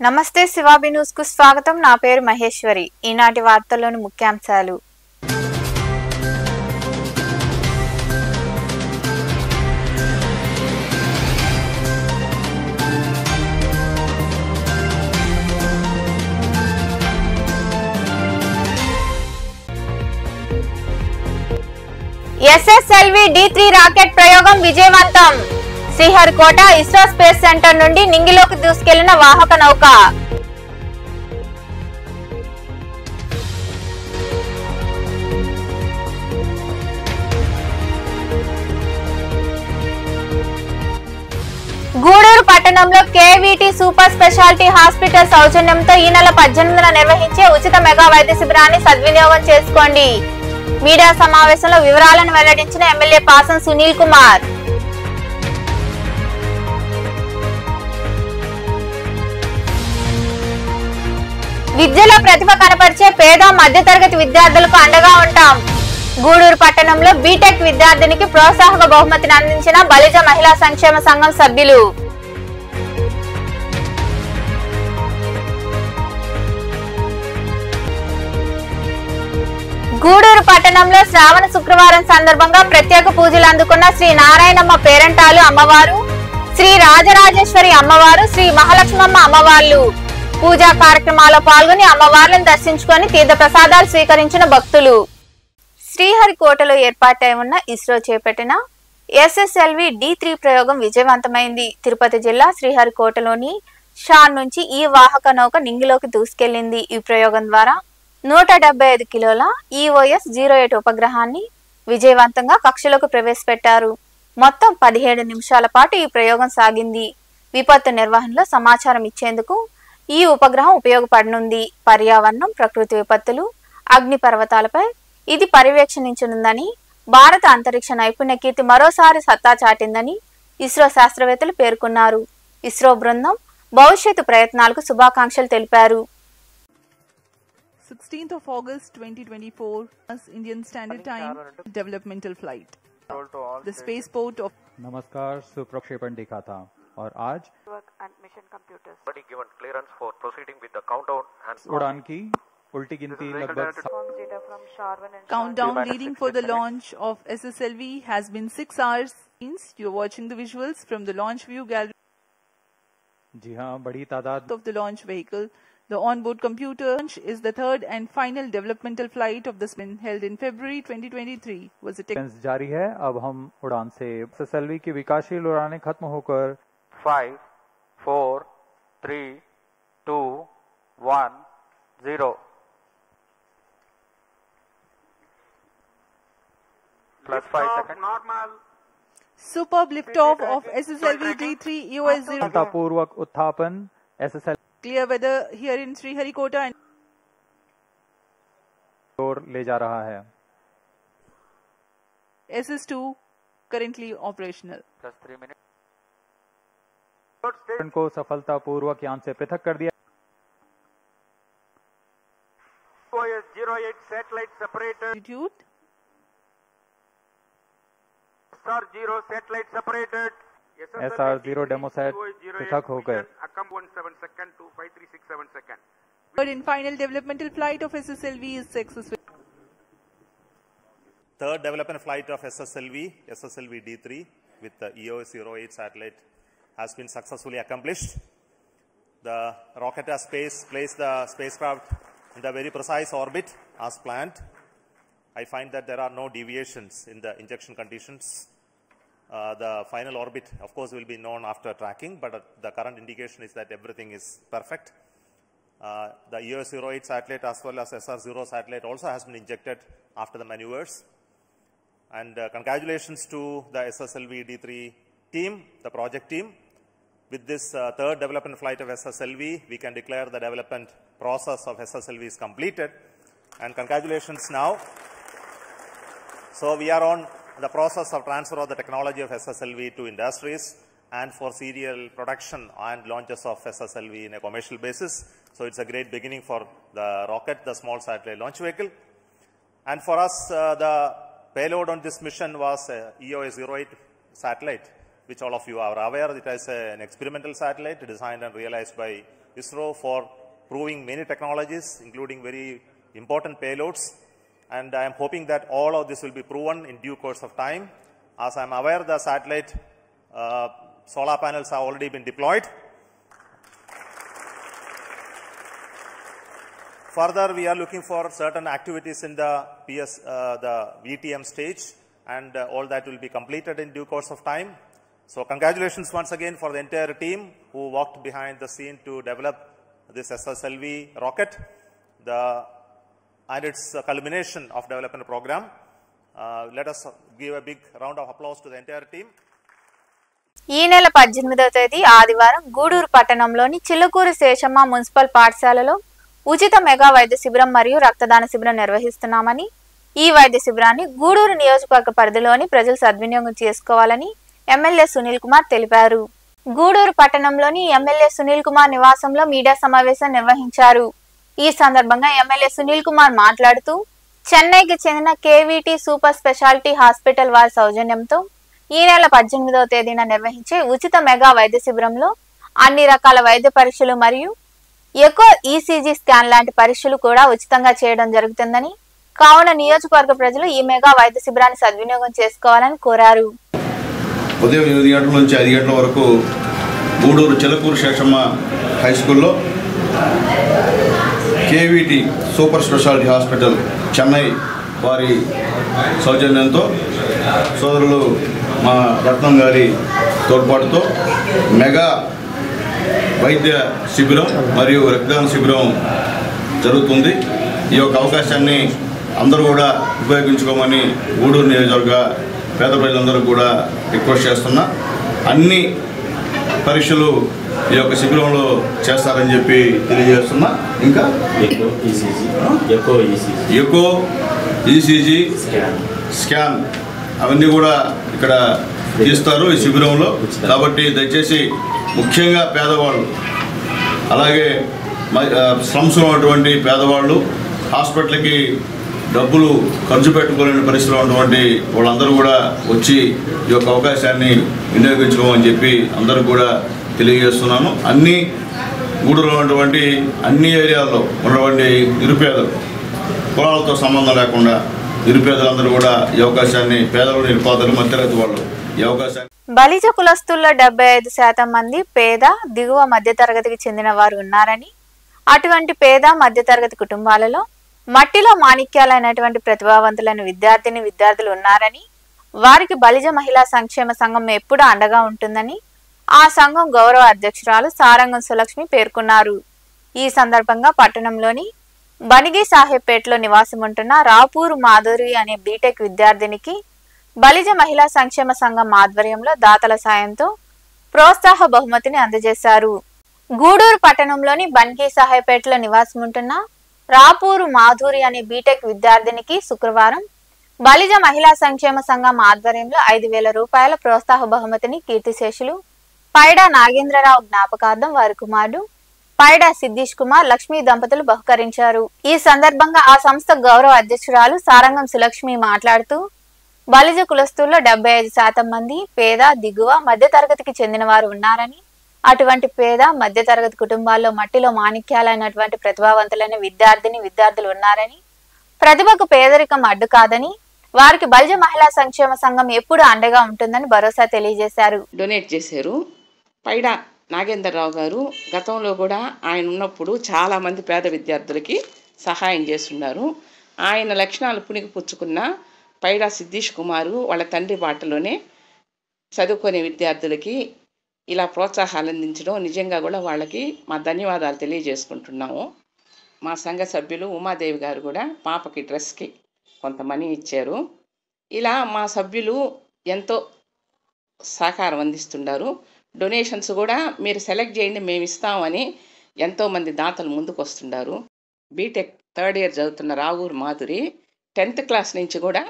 నమస్తే శివాబి న్యూస్ కు స్వాగతం. నా పేరు మహేశ్వరి. ఈనాటి వార్తల్లోని ముఖ్యాంశాలు. SSLV D3 రాకెట్ ప్రయోగం విజయవంతం. శ్రీహరికోట ఇస్రో స్పేస్ సెంటర్ నుండి నింగిలోకి దూసుకెళ్లిన వాహక నౌక. గూడూరు పట్టణంలో KVT సూపర్ స్పెషాలిటీ హాస్పిటల్ సౌజన్యంతో ఈ నెల 18న నిర్వహించే ఉచిత మెగా వైద్య శిబిరాన్ని సద్వినియోగం చేసుకోండి. మీడియా సమావేశంలో వివరాలను వెల్లడించిన ఎమ్మెల్యే పాసం సునీల్ కుమార్. విద్యలో ప్రతిభ కనపరిచే పేద మధ్యతరగతి విద్యార్థులకు అండగా ఉంటాం. గూడూరు పట్టణంలో బీటెక్ విద్యార్థినికి ప్రోత్సాహక బహుమతిని అందించిన బలిజ మహిళా సంక్షేమ సంఘం సభ్యులు. గూడూరు పట్టణంలో శ్రావణ శుక్రవారం సందర్భంగా ప్రత్యేక పూజలు అందుకున్న శ్రీ నారాయణమ్మ పేరంటాలు అమ్మవారు, శ్రీ రాజరాజేశ్వరి అమ్మవారు, శ్రీ మహాలక్ష్మమ్మ అమ్మవార్లు పూజా కార్యక్రమాల్లో పాల్గొని అమ్మవార్లను దర్శించుకొని తీర్థ ప్రసాదాలు స్వీకరించిన భక్తులు. శ్రీహరికోటలో ఏర్పాటై ఉన్న ఇస్రో చేపట్టిన SSLV D3 ప్రయోగం విజయవంతమైంది. తిరుపతి జిల్లా శ్రీహరికోటలోని షార్ నుంచి ఈ వాహక నౌక నింగిలోకి దూసుకెళ్లింది. ఈ ప్రయోగం ద్వారా 175 కిలోల EOS-08 ఉపగ్రహాన్ని విజయవంతంగా కక్షలోకి ప్రవేశపెట్టారు. మొత్తం 17 నిమిషాల పాటు ఈ ప్రయోగం సాగింది. విపత్తు నిర్వహణలో సమాచారం ఇచ్చేందుకు ఈ ఉపగ్రహం ఉపయోగపడనుంది. పర్యావరణం, ప్రకృతి విపత్తులు, అగ్ని పర్వతాలపై ఇది పర్యవేక్షించనుందని, భారత అంతరిక్ష నైపుణ్య కీర్తి మరోసారి సత్తా చాటిందని ఇస్రో శాస్త్రవేత్తలు పేర్కొన్నారు. ఇస్రో బృందం భవిష్యత్తు ప్రయత్నాలకు శుభాకాంక్షలు తెలిపారు. 16th of August 2024 Indian Standard Time developmental flight. The spaceport of नमस्कार सुप्रक्षेपण दिखा था और आज and mission computers already given clearance for proceeding with the countdown and उड़ान की उल्टी गिनती लगभग data from Sharvan and countdown leading for the launch of SSLV has been 6 hours. You're watching the visuals from the launch view gallery जी हाँ बड़ी तादाद of the launch vehicle. The onboard computer launch is the third and final developmental flight of the spin held in February 2023. Was a जारी है. अब हम उड़ान से SSLV की विकासशील उड़ानें खत्म होकर 5 4 3 2 1 0 plus 5 seconds normal superb liftoff of SSLV D3 EOS-0. सफलतापूर्वक उत्थापन SSLV Clear weather here in Sriharikota and और ले जा रहा है. SS2 currently operational. plus 3 minutes को सफलतापूर्वक यान से पृथक कर दिया. EOS-08 satellite separated Altitude SR-0 satellite separated SR-0 demo set पृथक हो गए. 17 second to 5367 second. third and final developmental flight of SSLV is successful. Third development flight of SSLV D3 with the EOS-08 satellite has been successfully accomplished. The rocket has placed the spacecraft in the very precise orbit as planned. I find that there are no deviations in the injection conditions. The final orbit, of course, will be known after tracking, but the current indication is that everything is perfect. The EOS-08 satellite as well as SR-0 satellite also has been injected after the maneuvers. And congratulations to the SSLV D3 team, the project team. With this third development flight of SSLV, we can declare the development process of SSLV is completed. And congratulations now. So we are on the process of transfer of the technology of SSLV to industries and for serial production and launches of SSLV in a commercial basis. So it's a great beginning for the rocket, the small satellite launch vehicle. And for us, the payload on this mission was EOS-08 satellite, which all of you are aware. It is an experimental satellite designed and realized by ISRO for proving many technologies, including very important payloads. And I am hoping that all of this will be proven in due course of time. As I am aware, the satellite solar panels have already been deployed. Further, we are looking for certain activities in the the VTM stage, and all that will be completed in due course of time. So congratulations once again for the entire team who worked behind the scene to develop this SSLV rocket, and its culmination of development program. Let us give a big round of applause to the entire team. ఈ నెల 18వ తేదీ ఆదివారం గూడూరు పట్టణంలోని చిల్లకూరి Seshamma municipal పాఠశాలలో ఉచిత mega వైద్య శిబిరం మరియు రక్తదాన శిబిరం నిర్వహిస్తున్నామని, ఈ వైద్య శిబిరాన్ని గూడూరు నియోజకవర్గ పరిధిలోని ప్రజలు సద్వినియోగం చేసుకోవాలని ఎమ్మెల్యే సునీల్ కుమార్ తెలిపారు. గూడూరు పట్టణంలోని ఎమ్మెల్యే సునీల్ కుమార్ నివాసంలో మీడియా సమావేశం నిర్వహించారు. ఈ సందర్భంగా ఎమ్మెల్యే సునీల్ కుమార్ మాట్లాడుతూ, చెన్నైకి చెందిన కేవీటీ సూపర్ స్పెషాలిటీ హాస్పిటల్ వారి సౌజన్యంతో ఈ నెల 18వ తేదీన నిర్వహించే ఉచిత మెగా వైద్య శిబిరంలో అన్ని రకాల వైద్య పరీక్షలు మరియు ఎకో ఈసీజీ స్కాన్ లాంటి పరీక్షలు కూడా ఉచితంగా చేయడం జరుగుతుందని, కావున నియోజకవర్గ ప్రజలు ఈ మెగా వైద్య శిబిరాన్ని సద్వినియోగం చేసుకోవాలని కోరారు. ఉదయం 8 గంటల నుంచి 5 గంటల వరకు గూడూరు చిలకూరు శేషమ్మ హై స్కూల్లో KVT super speciality hospital Chennai వారి సౌజన్యంతో సోదరులు మా రత్నం గారి తోడ్పాటుతో మెగా వైద్య శిబిరం మరియు రక్తదాన శిబిరం జరుగుతుంది. ఈ యొక్క అవకాశాన్ని అందరూ కూడా ఉపయోగించుకోమని గూడూరు నియోజకవర్గ పేద ప్రజలందరూ కూడా రిక్వెస్ట్ చేస్తున్నా. అన్ని పరీక్షలు ఈ యొక్క శిబిరంలో చేస్తారని చెప్పి తెలియజేస్తున్నా. ఇంకా ఎకో ఈసీజీ స్కాన్ అవన్నీ కూడా ఇక్కడ తీస్తారు ఈ శిబిరంలో. కాబట్టి దయచేసి ముఖ్యంగా పేదవాళ్ళు, అలాగే స్లమ్స్లో ఉన్నటువంటి పేదవాళ్ళు, హాస్పిటల్కి డబ్బులు ఖర్చు పెట్టుకోలేని పరిస్థితిలో ఉన్నటువంటి వాళ్ళందరూ కూడా వచ్చి ఈ యొక్క అవకాశాన్ని వినియోగించుకోమని చెప్పి అందరూ కూడా తెలియజేస్తున్నాను. అన్ని గూడూరులో ఉన్నటువంటి అన్ని ఏరియాల్లో ఉన్నటువంటి నిరుపేదలు, కులాలతో సంబంధం లేకుండా నిరుపేదలందరూ కూడా ఈ అవకాశాన్ని, పేదలు, నిరుపేదలు, మధ్యతరగతి వాళ్ళు ఈ అవకాశాన్ని. బలిజ కులస్తుల్లో 75% మంది పేద, దిగువ మధ్యతరగతికి చెందిన వారు ఉన్నారని, అటువంటి పేద మధ్యతరగతి కుటుంబాలలో మట్టిలో మాణిక్యాలైనటువంటి ప్రతిభావంతులైన విద్యార్థులు ఉన్నారని, వారికి బలిజ మహిళా సంక్షేమ సంఘం ఎప్పుడూ అండగా ఉంటుందని ఆ సంఘం గౌరవ అధ్యక్షురాలు సారంగం సులక్ష్మి పేర్కొన్నారు. ఈ సందర్భంగా పట్టణంలోని బనిగి సాహెబ్పేటలో నివాసం ఉంటున్న రాపూరు మాధురి అనే బీటెక్ విద్యార్థినికి బలిజ మహిళా సంక్షేమ సంఘం ఆధ్వర్యంలో దాతల సాయంతో ప్రోత్సాహ బహుమతిని అందజేశారు. గూడూరు పట్టణంలోని బనిగి సాహెబ్పేటలో నివాసం ఉంటున్న రాపూరు మాధురి అనే బీటెక్ విద్యార్థినికి శుక్రవారం బలిజ మహిళా సంక్షేమ సంఘం ఆధ్వర్యంలో 5,000 రూపాయల ప్రోత్సాహ బహుమతిని కీర్తిశేషులు పైడా నాగేంద్రరావు జ్ఞాపకార్థం వారి కుమారుడు పైడా సిద్ధీష్ కుమార్ లక్ష్మీ దంపతులు బహుకరించారు. ఈ సందర్భంగా ఆ సంస్థ గౌరవ అధ్యక్షురాలు సారంగం సులక్ష్మి మాట్లాడుతూ, బలిజ కులస్తుల్లో 75% మంది పేద, దిగువ, మధ్య తరగతికి చెందిన వారు ఉన్నారని, అటువంటి పేద మధ్యతరగతి కుటుంబాల్లో మట్టిలో మాణిక్యాలైనటువంటి ప్రతిభావంతులైన విద్యార్థులు ఉన్నారని, ప్రతిభకు పేదరికం అడ్డు కాదని, వారికి బలిజ మహిళా సంక్షేమ సంఘం ఎప్పుడు అండగా ఉంటుందని భరోసా తెలియజేశారు. డొనేట్ చేశారు. పైడా నాగేంద్రరావు గారు గతంలో కూడా ఆయన ఉన్నప్పుడు చాలామంది పేద విద్యార్థులకి సహాయం చేస్తున్నారు. ఆయన లక్షణాలు పుణికిపుచ్చుకున్న పైడా సిద్ధీష్ కుమారు వాళ్ళ తండ్రి బాటలోనే చదువుకునే విద్యార్థులకి ఇలా ప్రోత్సాహాలు అందించడం నిజంగా కూడా వాళ్ళకి మా ధన్యవాదాలు తెలియజేసుకుంటున్నాము. మా సంఘ సభ్యులు ఉమాదేవి గారు కూడా పాపకి డ్రెస్కి కొంత మనీ ఇచ్చారు. ఇలా మా సభ్యులు ఎంతో సహకారం అందిస్తున్నారు. డొనేషన్స్ కూడా మీరు సెలెక్ట్ చేయండి మేము ఇస్తామని ఎంతోమంది దాతలు ముందుకు వస్తున్నారు. బీటెక్ 3rd ఇయర్ చదువుతున్న రావూరు మాధురి 10th క్లాస్ నుంచి కూడా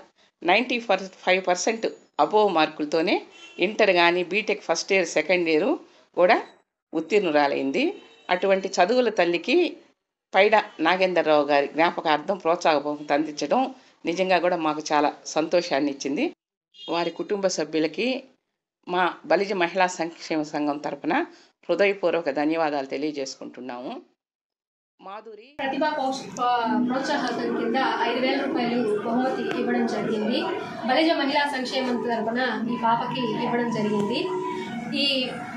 95% అబోవ్ మార్కులతోనే ఇంటర్ కానీ BTech 1st year 2nd year కూడా ఉత్తీర్ణురాలైంది. అటువంటి చదువుల తల్లికి పైడా నాగేంద్రరావు గారి జ్ఞాపకార్థం ప్రోత్సాహ బహుమతి అందించడం నిజంగా కూడా మాకు చాలా సంతోషాన్ని ఇచ్చింది. వారి కుటుంబ సభ్యులకి మా బలిజ మహిళా సంక్షేమ సంఘం తరపున హృదయపూర్వక ధన్యవాదాలు తెలియజేసుకుంటున్నాము. మాధురి ప్రతిభా ప్రోత్సాహకం కింద 5,000 రూపాయలు బహుమతి ఇవ్వడం జరిగింది. బలిజ మహిళా సంక్షేమం తరపున ఈ పాపకి ఇవ్వడం జరిగింది. ఈ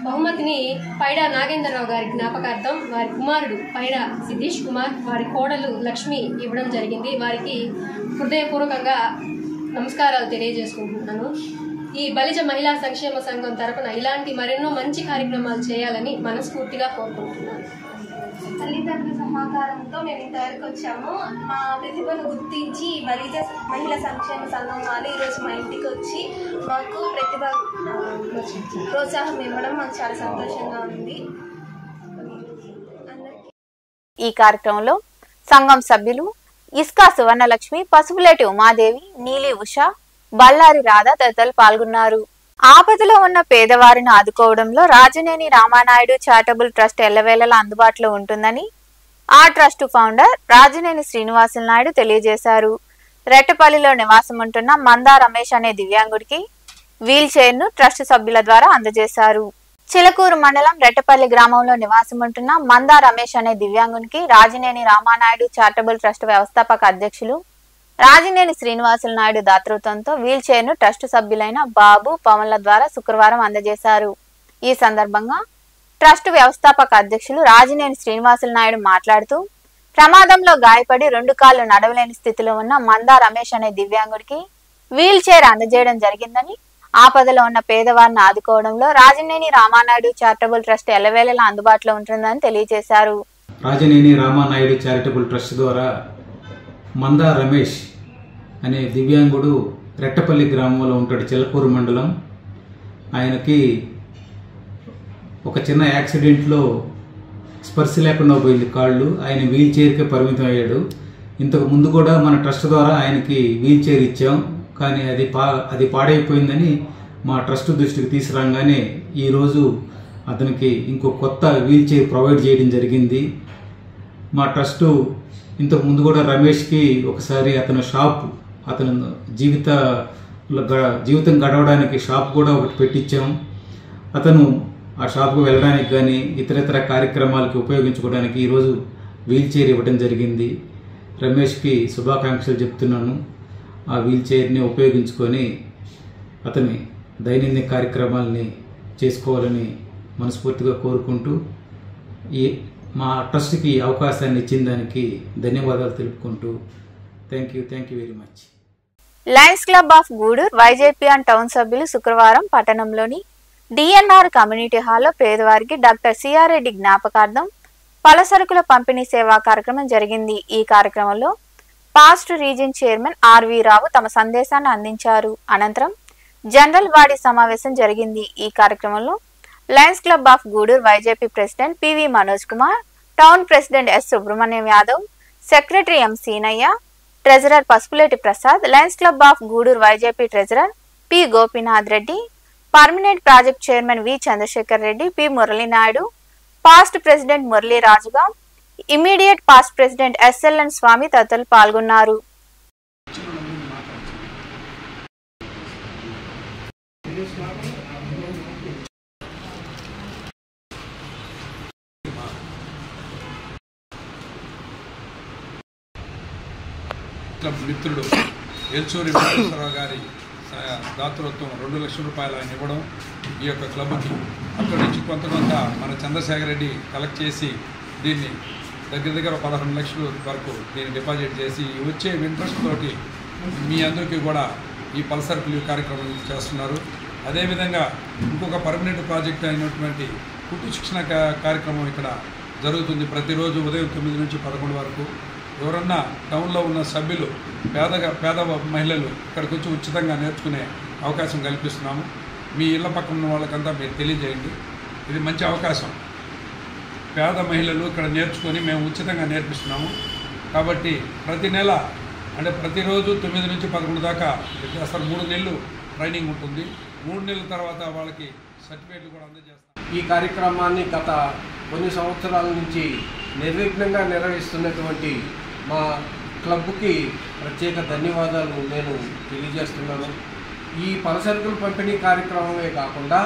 బహుమతిని పైడా నాగేంద్రరావు గారి జ్ఞాపకార్థం వారి కుమారుడు పైడా సిద్ధేష్ కుమార్, వారి కోడలు లక్ష్మి ఇవ్వడం జరిగింది. వారికి హృదయపూర్వకంగా నమస్కారాలు తెలియజేసుకుంటున్నాను. ఈ బలిజ మహిళా సంక్షేమ సంఘం తరపున ఇలాంటి మరెన్నో మంచి కార్యక్రమాలు చేయాలని మనస్ఫూర్తిగా కోరుకుంటున్నాను. తల్లిదండ్రుల సహకారంతో మేము ఇంతవరకు వచ్చాము. మా ప్రతిభను గుర్తించి బలిజ మహిళా సంక్షేమ సంఘం వాళ్ళు ఈరోజు మా ఇంటికి వచ్చి మాకు ప్రతిభ ప్రోత్సాహం ఇవ్వడం మాకు చాలా సంతోషంగా ఉంది. ఈ కార్యక్రమంలో సంఘం సభ్యులు ఇస్కా సువర్ణలక్ష్మి, పసుపులేటి ఉమాదేవి, నీలి ఉష, బళ్ళారి రాధ తదితరులు పాల్గొన్నారు. ఆపదలో ఉన్న పేదవారిని ఆదుకోవడంలో రాజనేని రామానాయుడు చారిటబుల్ ట్రస్ట్ ఎల్లవేళలా అందుబాటులో ఉంటుందని ఆ ట్రస్ట్ ఫౌండర్ రాజనేని శ్రీనివాసులు నాయుడు తెలియజేశారు. రెట్టపల్లిలో నివాసం ఉంటున్న మందా రమేష్ అనే దివ్యాంగుడికి వీల్ చైర్ ను ట్రస్ట్ సభ్యుల ద్వారా అందజేశారు. చిలకూరు మండలం రెట్టపల్లి గ్రామంలో నివాసం ఉంటున్న మందా రమేష్ అనే దివ్యాంగునికి రాజనేని రామానాయుడు చారిటబుల్ ట్రస్ట్ వ్యవస్థాపక అధ్యక్షులు రాజనేని శ్రీనివాసులు నాయుడు దాతృత్వంతో వీల్ చైర్ ను ట్రస్ట్ సభ్యులైన బాబు, పవన్ల ద్వారా శుక్రవారం అందజేశారు. ఈ సందర్భంగా ట్రస్ట్ వ్యవస్థాపక అధ్యక్షులు రాజనేని శ్రీనివాసులు నాయుడు మాట్లాడుతూ, ప్రమాదంలో గాయపడి 2 కాళ్లు నడవలేని స్థితిలో ఉన్న మందా రమేష్ అనే దివ్యాంగుడికి వీల్ చైర్ అందజేయడం జరిగిందని, ఆపదలో ఉన్న పేదవారిని ఆదుకోవడంలో రాజనేని రామానాయుడు చారిటబుల్ ట్రస్ట్ ఎల్లవేళలా అందుబాటులో ఉంటుందని తెలియజేశారు. రాజనేని రామానాయుడు చారిటబుల్ ట్రస్ట్ ద్వారా మందా రమేష్ అనే దివ్యాంగుడు రెట్టపల్లి గ్రామంలో ఉంటాడు, చిలకూరు మండలం. ఆయనకి ఒక చిన్న యాక్సిడెంట్లో స్పర్శ లేకుండా పోయింది కాళ్ళు. ఆయన వీల్ చైర్కే పరిమితం అయ్యాడు. ఇంతకు ముందు కూడా మన ట్రస్ట్ ద్వారా ఆయనకి వీల్ చైర్ ఇచ్చాం, కానీ అది పాడైపోయిందని మా ట్రస్ట్ దృష్టికి తీసుకురాగానే ఈరోజు అతనికి ఇంకో కొత్త వీల్ చైర్ ప్రొవైడ్ చేయడం జరిగింది. మా ట్రస్టు ఇంతకు ముందు కూడా రమేష్కి ఒకసారి అతను జీవితం గడవడానికి షాప్ కూడా ఒకటి పెట్టించాం. అతను ఆ షాప్కు వెళ్ళడానికి కానీ ఇతర కార్యక్రమాలకి ఉపయోగించుకోవడానికి ఈరోజు వీల్ చైర్ ఇవ్వడం జరిగింది. రమేష్కి శుభాకాంక్షలు చెప్తున్నాను. ఆ వీల్ చైర్ని ఉపయోగించుకొని అతని దైనందిన కార్యక్రమాలని చేసుకోవాలని మనస్ఫూర్తిగా కోరుకుంటూ మా ట్రస్ట్కి అవకాశాన్ని ఇచ్చిన దానికి ధన్యవాదాలు తెలుపుకుంటూ thank you very much. Lions Club of Gudur YJPN town సభ్యులు శుక్రవారం పట్టణంలోని డిఎన్ఆర్ కమ్యూనిటీ హాల్లో పేదవారికి డాక్టర్ సిఆర్ రెడ్డి జ్ఞాపకార్థం పలసరుకుల పంపిణీ సేవా కార్యక్రమం జరిగింది. ఈ కార్యక్రమంలో పాస్ట్ రీజియన్ చైర్మన్ ఆర్వి రావు తమ సందేశాన్ని అందించారు. అనంతరం జనరల్ బాడీ సమావేశం జరిగింది. ఈ కార్యక్రమంలో Lions Club of Gudur YJP president PV Manoj Kumar, town president S Subrahmanyam Yadav, secretary M Seenaiah, treasurer Pasupuleti Prasad, Lions Club of Gudur YJP treasurer P Gopinath Reddy, permanent project chairman V Chandrasekhar Reddy, P Murali Naidu, past president Murali రాజుగా, immediate past president SLN Swamy తదితరులు పాల్గొన్నారు. మిత్రుడు ఎల్చూరి వెంకటేశ్వరరావు గారి దాతృత్వం 2 లక్షల రూపాయలు ఆయన ఇవ్వడం ఈ యొక్క క్లబ్కి, అక్కడి నుంచి కొంత మన చంద్రశేఖర్ రెడ్డి కలెక్ట్ చేసి దీన్ని దగ్గర 11 లక్షల వరకు దీన్ని డిపాజిట్ చేసి వచ్చే ఇంట్రెస్ట్ తోటి మీ అందరికీ కూడా ఈ పల్సర్కులు కార్యక్రమం చేస్తున్నారు. అదేవిధంగా ఇంకొక పర్మనెంట్ ప్రాజెక్ట్ అయినటువంటి కుట్టు శిక్షణ కార్యక్రమం ఇక్కడ జరుగుతుంది. ప్రతిరోజు ఉదయం 9 నుంచి 11 వరకు. ఎవరన్నా టౌన్లో ఉన్న సభ్యులు పేద మహిళలు ఇక్కడికి వచ్చి ఉచితంగా నేర్చుకునే అవకాశం కల్పిస్తున్నాము. మీ ఇళ్ల పక్కన ఉన్న వాళ్ళకంతా మీరు తెలియజేయండి. ఇది మంచి అవకాశం. పేద మహిళలు ఇక్కడ నేర్చుకొని మేము ఉచితంగా నేర్పిస్తున్నాము. కాబట్టి ప్రతి నెల అంటే ప్రతిరోజు 9 నుంచి 11 దాకా చేస్తారు. 3 నెలలు ట్రైనింగ్ ఉంటుంది. 3 నెలల తర్వాత వాళ్ళకి సర్టిఫికేట్లు కూడా అందజేస్తాం. ఈ కార్యక్రమాన్ని గత కొన్ని సంవత్సరాల నుంచి నిర్విఘ్నంగా నిర్వహిస్తున్నటువంటి మా క్లబ్కి ప్రత్యేక ధన్యవాదాలు నేను తెలియజేస్తున్నాను. ఈ పలసరుకుల పంపిణీ కార్యక్రమమే కాకుండా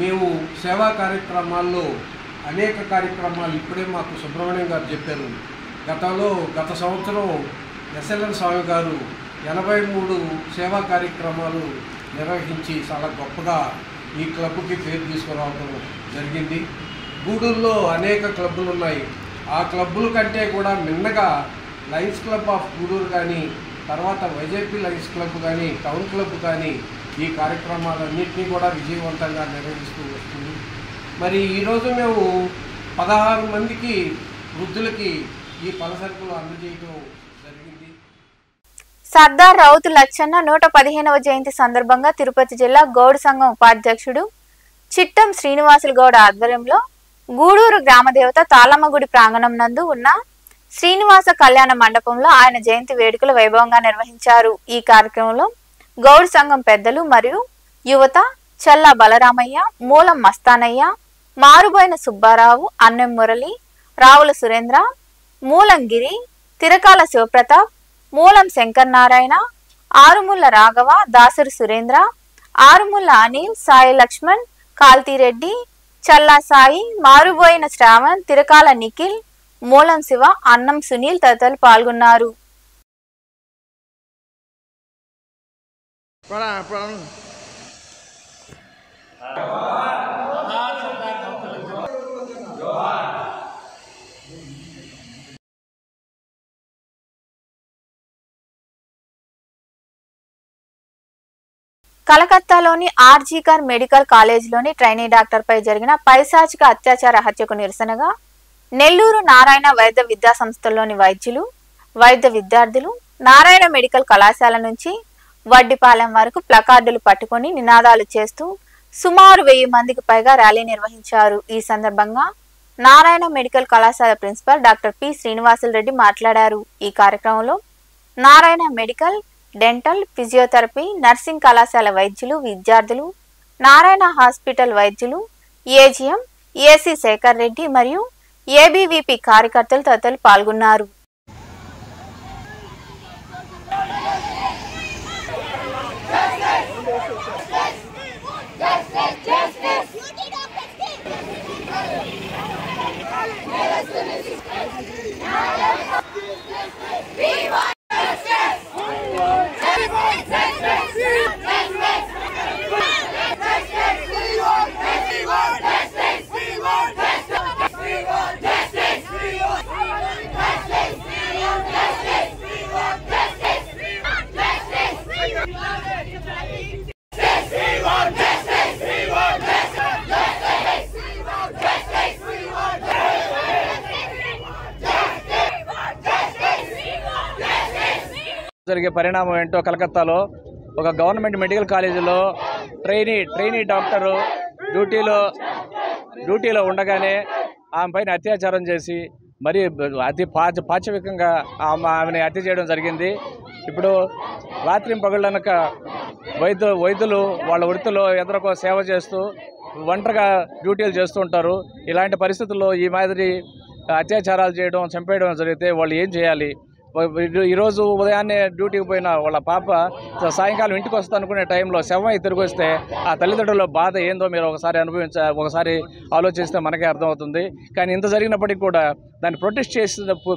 మేము సేవా కార్యక్రమాల్లో అనేక కార్యక్రమాలు ఇప్పుడే మాకు సుబ్రహ్మణ్యం గారు చెప్పారు. గత సంవత్సరం ఎస్ఎల్ఎన్ స్వామి గారు 83 సేవా కార్యక్రమాలు నిర్వహించి చాలా గొప్పగా ఈ క్లబ్కి పేరు తీసుకురావడం జరిగింది. గూడూరులో అనేక క్లబ్బులు ఉన్నాయి. ఆ క్లబ్బుల కంటే కూడా మిన్నగా లయన్స్ క్లబ్ ఆఫ్ గూడూరు కానీ, తర్వాత వైజేపీ లయన్స్ క్లబ్ కానీ, టౌన్ క్లబ్ కానీ ఈ కార్యక్రమాలన్నింటినీ కూడా విజయవంతంగా నిర్వహిస్తూ వస్తుంది. మరి ఈరోజు మేము 16 మందికి వృద్ధులకి ఈ పలసరుకులు అందజేయడం జరిగింది. సర్దార్ రౌతు లచ్చన్న 115వ జయంతి సందర్భంగా తిరుపతి జిల్లా గౌడ్ సంఘం ఉపాధ్యక్షుడు చిట్టం శ్రీనివాసులు గౌడ్ ఆధ్వర్యంలో గూడూరు గ్రామదేవత తాళమ్మగుడి ప్రాంగణం నందు ఉన్న శ్రీనివాస కళ్యాణ మండపంలో ఆయన జయంతి వేడుకలు వైభవంగా నిర్వహించారు. ఈ కార్యక్రమంలో గౌడ్ సంఘం పెద్దలు మరియు యువత చల్లా బలరామయ్య, మూలం మస్తానయ్య, మారుబోయిన సుబ్బారావు, అన్నెం మురళి, రావుల సురేంద్ర, మూలం గిరి, తిరకాల శివప్రతాప్, మూలం శంకర్ నారాయణ, ఆరుముల్ల రాఘవ, దాసరి సురేంద్ర, ఆరుముల్ల అనిల్, సాయి లక్ష్మణ్, కాల్తీరెడ్డి, చల్లా సాయి, మారుబోయిన శ్రావణ్, తిరకాల నిఖిల్, మూలం శివ, అన్నం సునీల్ తదితరులు పాల్గొన్నారు. కలకత్తాలోని ఆర్జీకర్ మెడికల్ కాలేజీలోని ట్రైనీ డాక్టర్ పై జరిగిన పైశాచిక అత్యాచార హత్యకు నిరసనగా నెల్లూరు నారాయణ వైద్య విద్యా సంస్థల్లోని వైద్యులు, వైద్య విద్యార్థులు నారాయణ మెడికల్ కళాశాల నుంచి వడ్డిపాలెం వరకు ప్లకార్డులు పట్టుకొని నినాదాలు చేస్తూ సుమారు 1000 మందికి పైగా ర్యాలీ నిర్వహించారు. ఈ సందర్భంగా నారాయణ మెడికల్ కళాశాల principal doctor P Srinivasulu Reddy మాట్లాడారు. ఈ కార్యక్రమంలో Narayana medical, dental, physiotherapy, nursing కళాశాల వైద్యులు, విద్యార్థులు, నారాయణ హాస్పిటల్ వైద్యులు, ఏజీఎం, ఏసీ శేఖర్ రెడ్డి మరియు ఏబీవీపీ కార్యకర్తలు తదితరులు పాల్గొన్నారు. జరిగే పరిణామం ఏంటో కలకత్తాలో ఒక గవర్నమెంట్ మెడికల్ కాలేజీలో ట్రైనీ డాక్టరు డ్యూటీలో ఉండగానే ఆమె పైన అత్యాచారం చేసి మరి అతి పాశవికంగా ఆమెని హత్య చేయడం జరిగింది. ఇప్పుడు రాత్రి పగళ్ళనక వైద్యులు వాళ్ళ వృత్తిలో ఎందరికో సేవ చేస్తూ ఒంటరిగా డ్యూటీలు చేస్తూ ఉంటారు. ఇలాంటి పరిస్థితుల్లో ఈ మాదిరి అత్యాచారాలు చేయడం, చంపేయడం జరిగితే వాళ్ళు ఏం చేయాలి? ఈరోజు ఉదయాన్నే డ్యూటీకి పోయిన వాళ్ళ పాప సాయంకాలం ఇంటికి వస్తా అనుకునే టైంలో శవం తిరిగి వస్తే ఆ తల్లిదండ్రుల బాధ ఏందో మీరు ఒకసారి ఆలోచిస్తే మనకే అర్థమవుతుంది. కానీ ఇంత జరిగినప్పటికీ కూడా దాన్ని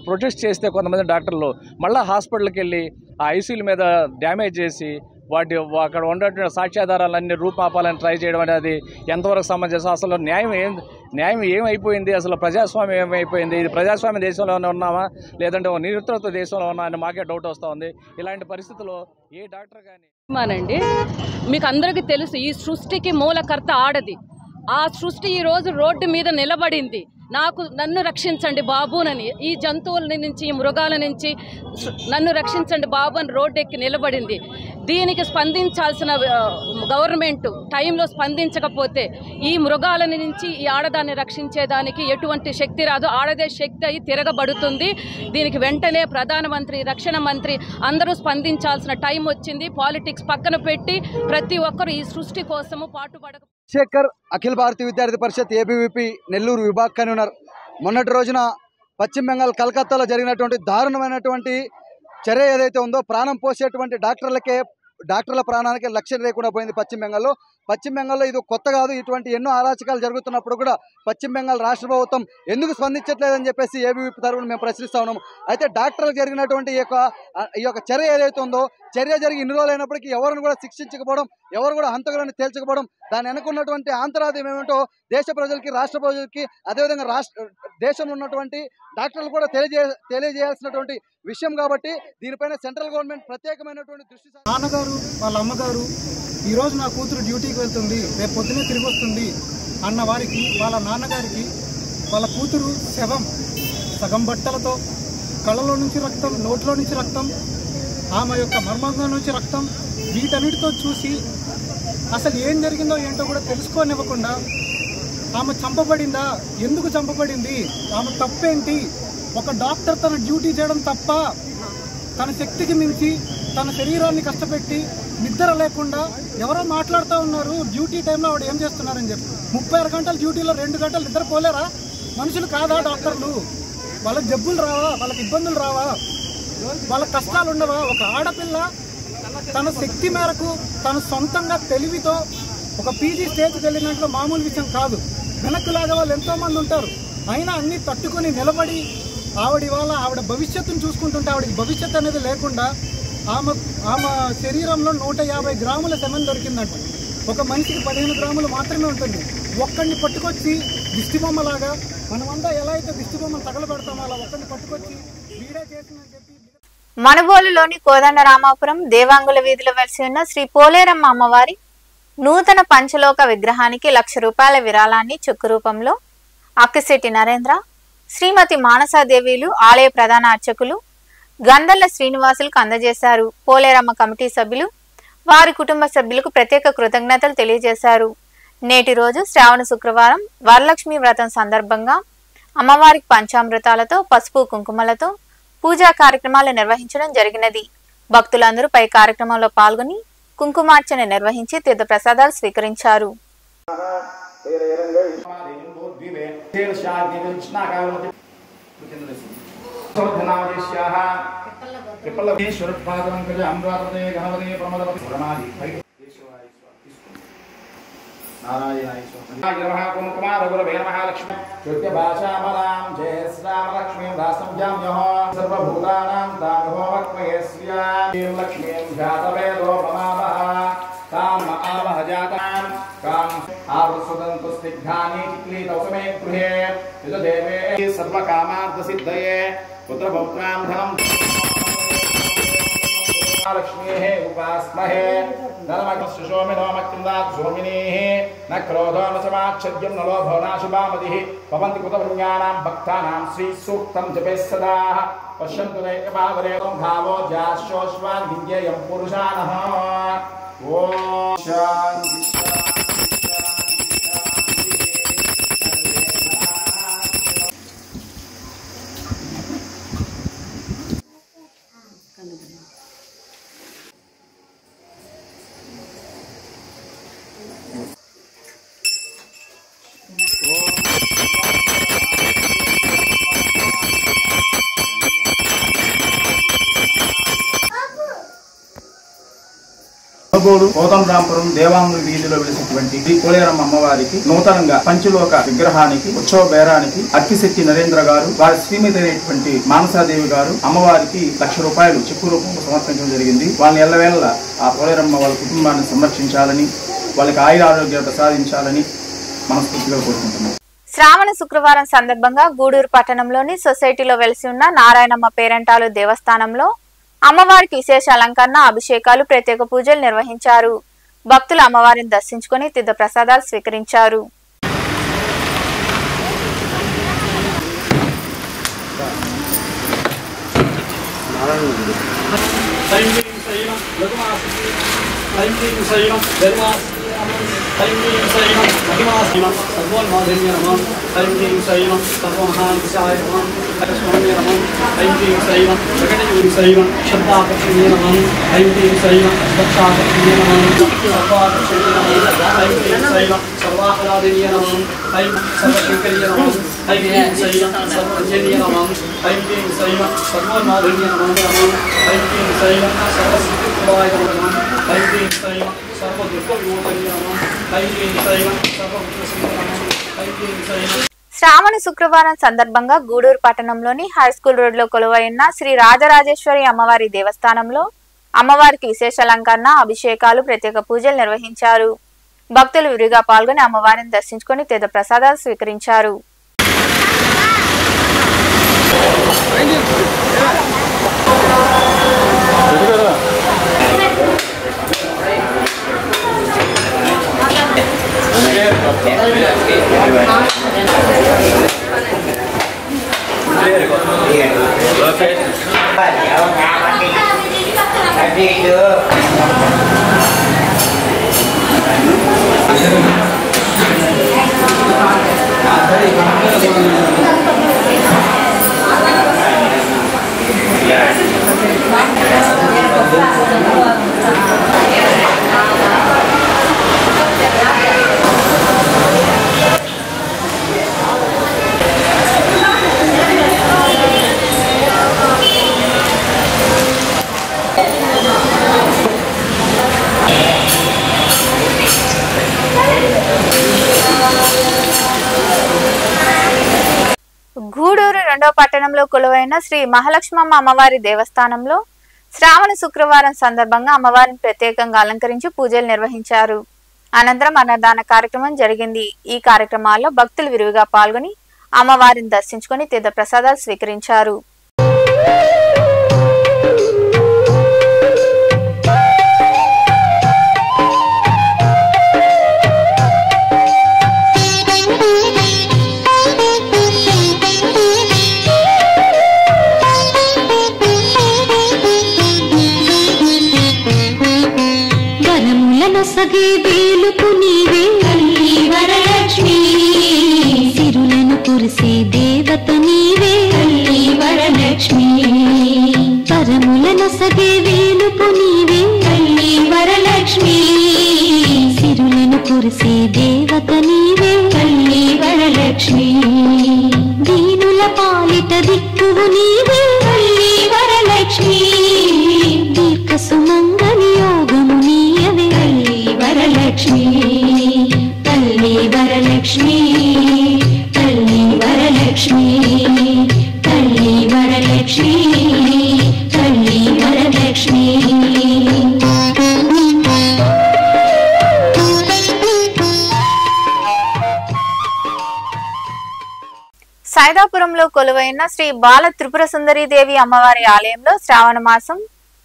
ప్రొటెస్ట్ చేస్తే కొంతమంది డాక్టర్లు మళ్ళీ హాస్పిటల్కి వెళ్ళి ఆ ఐసీల మీద డ్యామేజ్ చేసి అక్కడ ఉన్నటువంటి సాక్ష్యాధారాలన్నీ రూపాపాలని ట్రై చేయడం అనేది ఎంతవరకు సమంజసం? అసలు న్యాయం ఏమైపోయింది? అసలు ప్రజాస్వామ్యం ఏమైపోయింది? ఇది ప్రజాస్వామ్య దేశంలోనే ఉన్నామా లేదంటే ఒక నిరుత్వ దేశంలో ఉన్నా అని మాకే డౌట్ వస్తూ ఉంది. ఇలాంటి పరిస్థితుల్లో ఏ డాక్టర్ కానీ మీకు అందరికీ తెలుసు, ఈ సృష్టికి మూలకర్త ఆడది. ఆ సృష్టి ఈరోజు రోడ్డు మీద నిలబడింది. నన్ను రక్షించండి బాబునని, ఈ జంతువుల నుంచి, ఈ మృగాల నుంచి నన్ను రక్షించండి బాబు అని రోడ్డు ఎక్కి నిలబడింది. దీనికి స్పందించాల్సిన గవర్నమెంట్ టైంలో స్పందించకపోతే ఈ మృగాల నుంచి ఈ ఆడదాన్ని రక్షించేదానికి ఎటువంటి శక్తి రాదు. ఆడదే శక్తి అయి తిరగబడుతుంది. దీనికి వెంటనే ప్రధానమంత్రి, రక్షణ మంత్రి అందరూ స్పందించాల్సిన టైం వచ్చింది. పాలిటిక్స్ పక్కన పెట్టి ప్రతి ఒక్కరు ఈ సృష్టి కోసము పాటుపడ. శేఖర్, అఖిల భారతీయ విద్యార్థి పరిషత్ ఏబీవీపీ నెల్లూరు విభాగ కన్వీనర్. మొన్నటి రోజున పశ్చిమ బెంగాల్ కలకత్తాలో జరిగినటువంటి దారుణమైనటువంటి చర్య ఏదైతే ఉందో, ప్రాణం పోసేటువంటి డాక్టర్ల ప్రాణానికి లక్ష్యం లేకుండా పోయింది పశ్చిమ బెంగాల్లో. పశ్చిమ బెంగాల్లో ఇది కొత్త కాదు. ఇటువంటి ఎన్నో అరాచకాలు జరుగుతున్నప్పుడు కూడా పశ్చిమ బెంగాల్ రాష్ట్ర ప్రభుత్వం ఎందుకు స్పందించట్లేదని చెప్పేసి ఏబీవీపీ తరఫున మేము ప్రశ్నిస్తా ఉన్నాము. అయితే డాక్టర్లకు జరిగినటువంటి ఈ యొక్క చర్య ఏదైతే ఉందో, చర్య జరిగి ఇన్ని రోజులు అయినప్పటికీ ఎవరిని కూడా శిక్షించకపోవడం, ఎవరు కూడా హంతకులను తేల్చకపోవడం, దాన్ని వెనుకున్నటువంటి ఆంతరార్థం ఏమిటో దేశ ప్రజలకి, రాష్ట్ర ప్రజలకి, అదేవిధంగా దేశంలో ఉన్నటువంటి డాక్టర్లు కూడా తెలియజేయాల్సినటువంటి విషయం. కాబట్టి దీనిపైన సెంట్రల్ గవర్నమెంట్ ప్రత్యేకమైనటువంటి దృష్టి. నాన్నగారు వాళ్ళ అమ్మగారు ఈరోజు నా కూతురు డ్యూటీకి వెళ్తుంది, రేపు పొద్దునే తిరిగి వస్తుంది అన్న వారికి, వాళ్ళ నాన్నగారికి వాళ్ళ కూతురు శవం సగం బట్టలతో, కళ్ళలో నుంచి రక్తం, నోట్లో నుంచి రక్తం, ఆమె యొక్క మర్మాంగం నుంచి రక్తం, వీటన్నిటితో చూసి అసలు ఏం జరిగిందో ఏంటో కూడా తెలుసుకోనివ్వకుండా ఆమె చంపబడిందా, ఎందుకు చంపబడింది, ఆమె తప్పేంటి, ఒక డాక్టర్ తన డ్యూటీ చేయడం తప్ప, తన శక్తికి మించి తన శరీరాన్ని కష్టపెట్టి నిద్ర లేకుండా ఎవరో మాట్లాడుతూ ఉన్నారు డ్యూటీ టైంలో ఆవిడ ఏం చేస్తున్నారని చెప్పి. 36 గంటల డ్యూటీలో 2 గంటలు నిద్రపోలేరా? మనుషులు కాదా డాక్టర్లు? వాళ్ళకి జబ్బులు రావా? వాళ్ళకి ఇబ్బందులు రావా? వాళ్ళ కష్టాలు ఉండవా? ఒక ఆడపిల్ల తన శక్తి మేరకు తన సొంతంగా తెలివితో ఒక పీజీ స్టేజ్కి వెళ్ళినట్లు మామూలు విషయం కాదు. వెనక్కులాగా వాళ్ళు ఎంతోమంది ఉంటారు. అయినా అన్నీ తట్టుకొని నిలబడి ఆవిడ భవిష్యత్తును చూసుకుంటుంటే, ఆవిడకి భవిష్యత్తు అనేది లేకుండా ఆమె శరీరంలో 150 గ్రాముల సెమెన్ దొరికిందంట. ఒక మనిషికి 15 గ్రాములు మాత్రమే ఉంటుంది. ఒక్కడిని పట్టుకొచ్చి దిష్టిబొమ్మలాగా, మనమంతా ఎలా అయితే దిష్టిబొమ్మను తగలబెడతామో అలా ఒక్కడిని పట్టుకొచ్చి వీడే చేసిందని చెప్పి. మనుబోలులోని కోదండరామాపురం దేవాంగుల వీధిలో వెలిసి ఉన్న శ్రీ పోలేరమ్మ అమ్మవారి నూతన పంచలోక విగ్రహానికి ₹1,00,000 విరాళాన్ని చెక్కు రూపంలో అక్కిశెట్టి నరేంద్ర, శ్రీమతి మానసాదేవిలు ఆలయ ప్రధాన అర్చకులు గందల్ల శ్రీనివాసులకు అందజేశారు. పోలేరమ్మ కమిటీ సభ్యులు వారి కుటుంబ సభ్యులకు ప్రత్యేక కృతజ్ఞతలు తెలియజేశారు. నేటి రోజు శ్రావణ శుక్రవారం వరలక్ష్మి వ్రతం సందర్భంగా అమ్మవారికి పంచామృతాలతో, పసుపు కుంకుమలతో పూజా కార్యక్రమాలు నిర్వహించడం జరిగినది. భక్తులందరూ పై కార్యక్రమంలో పాల్గొని కుంకుమార్చన నిర్వహించి తీర్థ ప్రసాదాలు స్వీకరించారు. लक्ष्मीः उपास्महे नरमग्निशोमिनोमक्तिन्दात्सोमिनीः न क्रोधो न समाच्छद्यं न लोभो नाशुभामतिः भवन्ति कृतपुण्यानां भक्तानां श्रीसूक्तं जपे सदा पश्यन्तु नैकभावरेतं भावो जाश्चोष्वान् विद्येयं पुरुषाणः ॐ शान्ति కోదండరాంపురం దేవాంగుల వీధిలో వెలిసినటువంటి శ్రీ పోలేరమ్మ అమ్మవారికి నూతనంగా పంచలోక విగ్రహానికి ఉత్సవ బేరానికి అక్కిశెట్టి నరేంద్ర గారు, వారి శ్రీమతి అయినటువంటి మానసాదేవి గారు అమ్మవారికి ₹1,00,000 చెక్కు రూపంలో సమర్పించడం జరిగింది. వాళ్ళని ఎల్లవేళ ఆ పోలేరమ్మ వాళ్ళ కుటుంబాన్ని సంరక్షించాలని, వాళ్ళకి ఆయురారోగ్యాలు ప్రసాదించాలని మనస్ఫూర్తిగా కోరుకుంటున్నాం. శ్రావణ శుక్రవారం సందర్భంగా గూడూరు పట్టణంలోని సొసైటీలో వెలిసి ఉన్న నారాయణమ్మ పేరంటాలు దేవస్థానంలో అమ్మవారికి విశేష అలంకరణ, అభిషేకాలు, ప్రత్యేక పూజలు నిర్వహించారు. భక్తులు అమ్మవారిని దర్శించుకుని తీర్థ ప్రసాదాలు స్వీకరించారు. सर्वोन्माधन्य नमः ऐं क्लीं शैवं सर्वमहाविषाय नमः लक्ष्मण्य नमः ऐं क्लीं शैवं प्रकटयूरि शैवं शब्दाकर्षण्य नमः ऐं क्लीं शैवं दक्षाकर्षण्य नमः सर्वाकर्षण्य नमः ऐं क्लीं शैवं सर्वाहलादिन्य नमः ऐं सर्वशङ्कर्य नमः ऐं क्लीं शैवं सर्वजन्य नमः ऐं क्लीं शैवं सर्वोन्माधन्य नमः ऐं क्लीं शैवं सर्वसिद्धिप्रदाय नमः ऐं क्लीं शैवं सर्वदुःखविमोचनाय नमः ऐं क्लीं शैवं सर्वभूतसिद्धये नमः ऐं क्लीं शैवं శ్రావణ శుక్రవారం సందర్భంగా గూడూరు పట్టణంలోని హైస్కూల్ రోడ్లో కొలువైన శ్రీ రాజరాజేశ్వరి అమ్మవారి దేవస్థానంలో అమ్మవారికి విశేష అలంకరణ, అభిషేకాలు, ప్రత్యేక పూజలు నిర్వహించారు. భక్తులు విరిగా పాల్గొని అమ్మవారిని దర్శించుకొని తీర్థ ప్రసాదాలు స్వీకరించారు. గూడూరు రెండవ పట్టణంలో కొలువైన శ్రీ మహాలక్ష్మమ్మ అమ్మవారి దేవస్థానంలో శ్రావణ శుక్రవారం సందర్భంగా అమ్మవారిని ప్రత్యేకంగా అలంకరించి పూజలు నిర్వహించారు. అనంతరం అన్నదాన కార్యక్రమం జరిగింది. ఈ కార్యక్రమాల్లో భక్తులు విరివిగా పాల్గొని అమ్మవారిని దర్శించుకొని తీర్థ ప్రసాదాలు స్వీకరించారు. సగే వేలుపు నీవే తల్లి వరలక్ష్మి, సిరులను కురిసే దేవత నీవే తల్లి వరలక్ష్మి. పరములను సగే వేలుపు నీవే తల్లి వరలక్ష్మి, సిరులను కురిసే దేవత నీవే తల్లి వరలక్ష్మి. దీనుల పాలిట దిక్కువు నీవే తల్లి వరలక్ష్మి, దీర్ఘ సుమంగళి యోగము నీయవే వరలక్ష్మి. తల్లి వరలక్ష్మి, తల్లి వరలక్ష్మి, తల్లి వరలక్ష్మి, తల్లి వరలక్ష్మి. సైదాపురంలో కొలువైన శ్రీ బాల త్రిపుర సుందరీదేవి అమ్మవారి ఆలయంలో శ్రావణ మాసం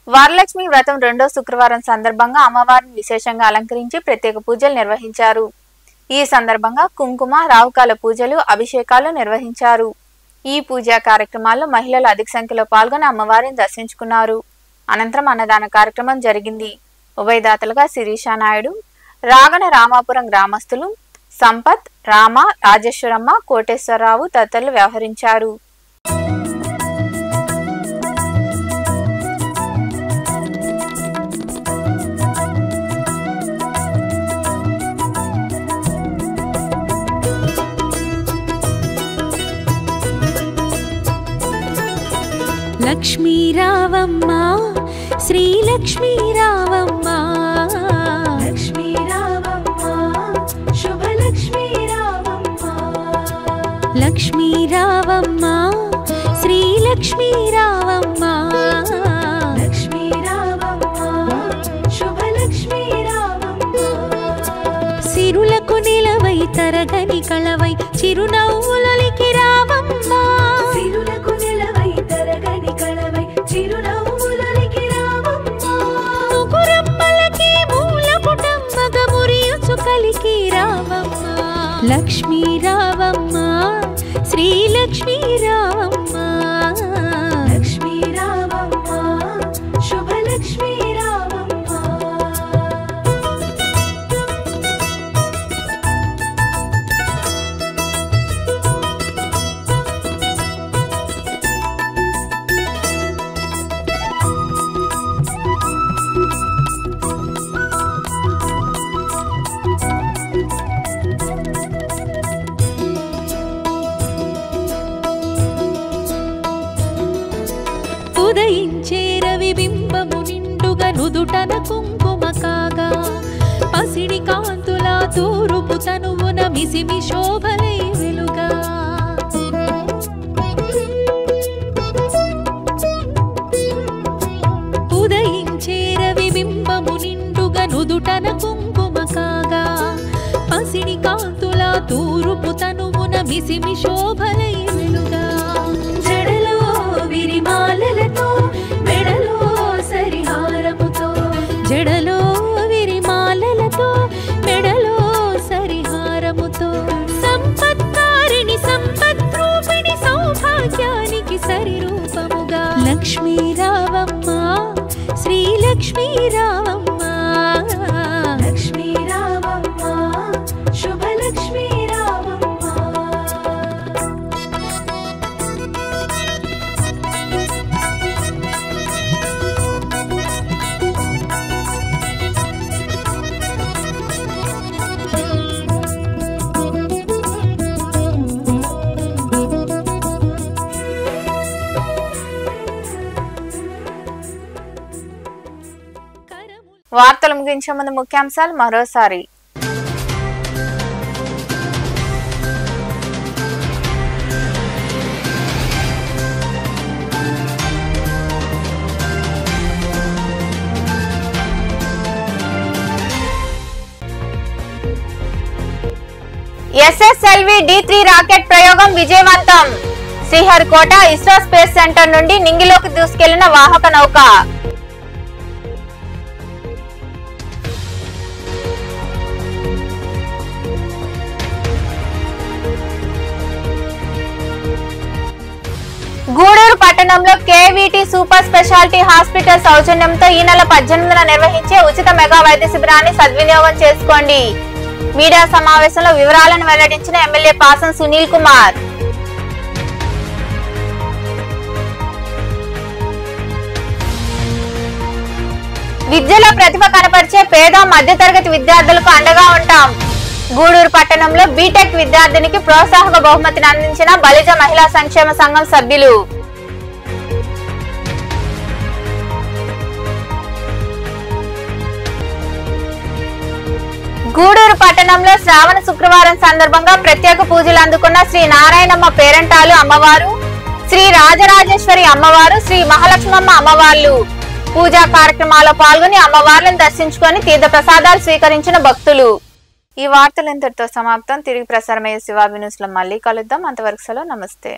వరలక్ష్మి వ్రతం రెండో శుక్రవారం సందర్భంగా అమ్మవారిని విశేషంగా అలంకరించి ప్రత్యేక పూజలు నిర్వహించారు. ఈ సందర్భంగా కుంకుమ, రావుకాల పూజలు, అభిషేకాలు నిర్వహించారు. ఈ పూజా కార్యక్రమాల్లో మహిళలు అధిక సంఖ్యలో పాల్గొని అమ్మవారిని దర్శించుకున్నారు. అనంతరం అన్నదాన కార్యక్రమం జరిగింది. ఉభయదాతలుగా శిరీషా నాయుడు, రాగణ రామాపురం గ్రామస్తులు సంపత్, రామ, రాజేశ్వరమ్మ, కోటేశ్వరరావు తదితరులు వ్యవహరించారు. లక్ష్మీ రావమ్మ, శ్రీ లక్ష్మీ రావమ్మ, లక్ష్మీ రావమ్మ, శుభ లక్ష్మీ రావమ్మ. లక్ష్మీ రావమ్మ, శ్రీ లక్ష్మీ రావమ్మ, లక్ష్మీ రావమ్మ, శుభ లక్ష్మీ రావమ్మ. సిరులకు నిలవై తరగని కళవై చిరునవ్వులకి రావమ్మ, సిరులకు నిలవై తరగని కళవై చిరునవ్వులకి రావమ్మ. ముగురమ్మలకి మూల పుటమ్మగ మురియుచు కలికి రావమ్మ. లక్ష్మీ రావమ్మ, శ్రీ లక్ష్మీ రావమ్మ, లక్ష్మీ రావమ్మ, శుభ లక్ష్మీ రావమ్మ. మిసిమి శోభలై వెలుగా ఉదయించే రవి బింబము నిండుగా నుదుటన కుంకుమ కాగా పసిడి కాంతుల తూరుపు తనువున మిసిమి శోభలై వెలుగా జడలో విరిమాలలతో మెడలో సరిహారముతో జడలో విరిమాలలతో మెడలో సరిహారముతో సంపత్కారిణి సంపద్రూపిణి సౌభాగ్యానికి సరిరూపముగా లక్ష్మీ రావమ్మ శ్రీ లక్ష్మీ రావమ్మ లక్ష్మీ రావమ్మ శుభలక్ష్మీ రావమ్మ. వార్తలు ముగించే ముందు ముఖ్యాంశాలు మరోసారి. SSLV D3 రాకెట్ ప్రయోగం విజయవంతం. శ్రీహరికోట ఇస్రో స్పేస్ సెంటర్ నుండి నింగిలోకి దూసుకెళ్లిన వాహక నౌక. గూడూరు పట్టణంలో KVT సూపర్ స్పెషాలిటీ హాస్పిటల్ సౌజన్యంతో ఈ నెల 18న నిర్వహించే ఉచిత మెగా వైద్య శిబిరాన్ని సద్వినియోగం చేసుకోండి. మీడియా సమావేశంలో వివరాలను వెల్లడించిన ఎమ్మెల్యే పాసం సునీల్ కుమార్. విద్యలో ప్రతిభ కనపరిచే పేద మధ్యతరగతి విద్యార్థులకు అండగా ఉంటాం. గూడూరు పట్టణంలో బీటెక్ విద్యార్థినికి ప్రోత్సాహక బహుమతిని అందించిన బలిజ మహిళా సంక్షేమ సంఘం సభ్యులు. గూడూరు పట్టణంలో శ్రావణ శుక్రవారం సందర్భంగా ప్రత్యేక పూజలు అందుకున్న శ్రీ నారాయణమ్మ పేరంటాలు అమ్మవారు, శ్రీ రాజరాజేశ్వరి అమ్మవారు, శ్రీ మహాలక్ష్మమ్మ అమ్మవార్లు పూజా కార్యక్రమాల్లో పాల్గొని అమ్మవార్లను దర్శించుకొని తీర్థ ప్రసాదాలు స్వీకరించిన భక్తులు. ఈ వార్తలు ఇంతటితో సమాప్తం. తిరిగి ప్రసారమయ్యే శివాబి న్యూస్ లో మళ్ళీ కలుద్దాం. అంతవరకు సెలవు. నమస్తే.